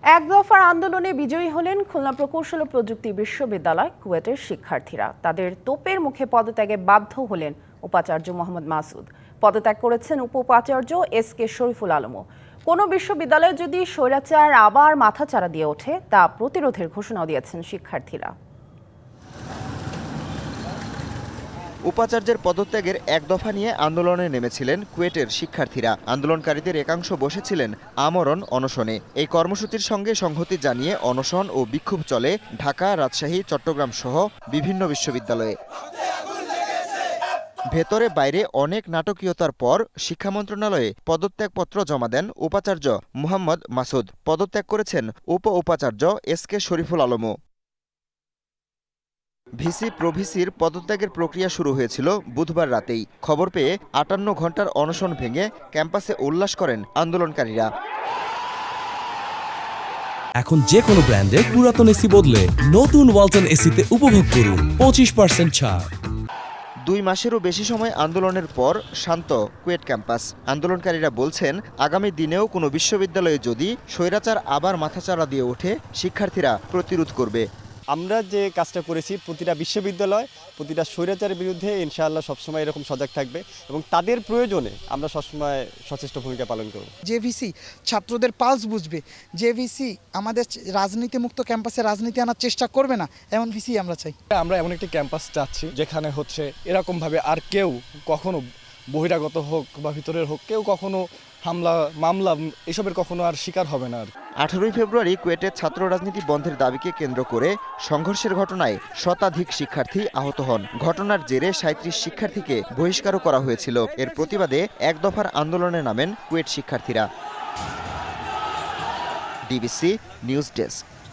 এক দফার আন্দোলনে বিজয়ী হলেন খুলনা প্রকৌশল ও প্রযুক্তি বিশ্ববিদ্যালয় কুয়েটের শিক্ষার্থীরা। তাদের তোপের মুখে পদত্যাগে বাধ্য হলেন উপাচার্য মোহাম্মদ মাসুদ। পদত্যাগ করেছেন উপ উপাচার্য এস.কে শরীফুল আলমও। কোনো বিশ্ববিদ্যালয়ে যদি স্বৈরাচার আবার মাথাচাড়া দিয়ে ওঠে তা প্রতিরোধের ঘোষণাও দিয়েছেন শিক্ষার্থীরা। উপাচার্যের পদত্যাগের এক দফা নিয়ে আন্দোলনে নেমেছিলেন কুয়েটের শিক্ষার্থীরা। আন্দোলনকারীদের একাংশ বসেছিলেন আমরণ অনশনে। এই কর্মসূচির সঙ্গে সংহতি জানিয়ে অনশন ও বিক্ষোভ চলে ঢাকা, রাজশাহী, চট্টগ্রাম সহ বিভিন্ন বিশ্ববিদ্যালয়ে। ভেতরে বাইরে অনেক নাটকীয়তার পর শিক্ষা মন্ত্রণালয়ে পদত্যাগপত্র জমা দেন উপাচার্য মোহাম্মদ মাসুদ। পদত্যাগ করেছেন উপ উপাচার্য এস.কে শরীফুল আলমও। ভিসি প্রভিসির পদত্যাগের প্রক্রিয়া শুরু হয়েছিল বুধবার রাতেই। খবর পেয়ে ৫৮ ঘন্টার অনশন ভেঙে ক্যাম্পাসে উল্লাস করেন আন্দোলনকারীরা। এখন যে কোনো ব্র্যান্ডের পুরাতন এসি বদলে নতুন ওয়ালটন এসিতে উপভোগ করুন 25% ছাড়। ২ মাসেরও বেশি সময় আন্দোলনের পর শান্ত কুয়েট ক্যাম্পাস। আন্দোলনকারীরা বলছেন, আগামী দিনেও কোনো বিশ্ববিদ্যালয়ে যদি স্বৈরাচার আবার মাথাচাড়া দিয়ে ওঠে, শিক্ষার্থীরা প্রতিরোধ করবে। আমরা যে কাজটা করেছি, প্রতিটা বিশ্ববিদ্যালয় প্রতিটা স্বৈরাচারের বিরুদ্ধে ইনশাআল্লাহ সবসময় এরকম সজাগ থাকবে এবং তাদের প্রয়োজনে আমরা সবসময় সচেষ্ট ভূমিকা পালন করব। জেভিসি ছাত্রদের পালস বুঝবে, জেভিসি আমাদের রাজনীতিমুক্ত ক্যাম্পাসে রাজনীতি আনার চেষ্টা করবে না, এমন ভিসি আমরা চাই। আমরা এমন একটি ক্যাম্পাস চাচ্ছি যেখানে এরকমভাবে আর কেউ কখনো বহিরাগত হোক বা ভিতরের হোক, কেউ কখনো হামলা মামলা এসবের কখনো আর শিকার হবে না। ১৮ ফেব্রুয়ারি কুয়েটের ছাত্র রাজনীতি বন্ধের দাবিকে কেন্দ্র করে সংঘর্ষের ঘটনায় শতাধিক শিক্ষার্থী আহত হন। ঘটনার জেরে ৩৭ শিক্ষার্থীকে বহিষ্কারও করা হয়েছিল। এর প্রতিবাদে এক দফার আন্দোলনে নামেন কুয়েট শিক্ষার্থীরা। DBC news desk.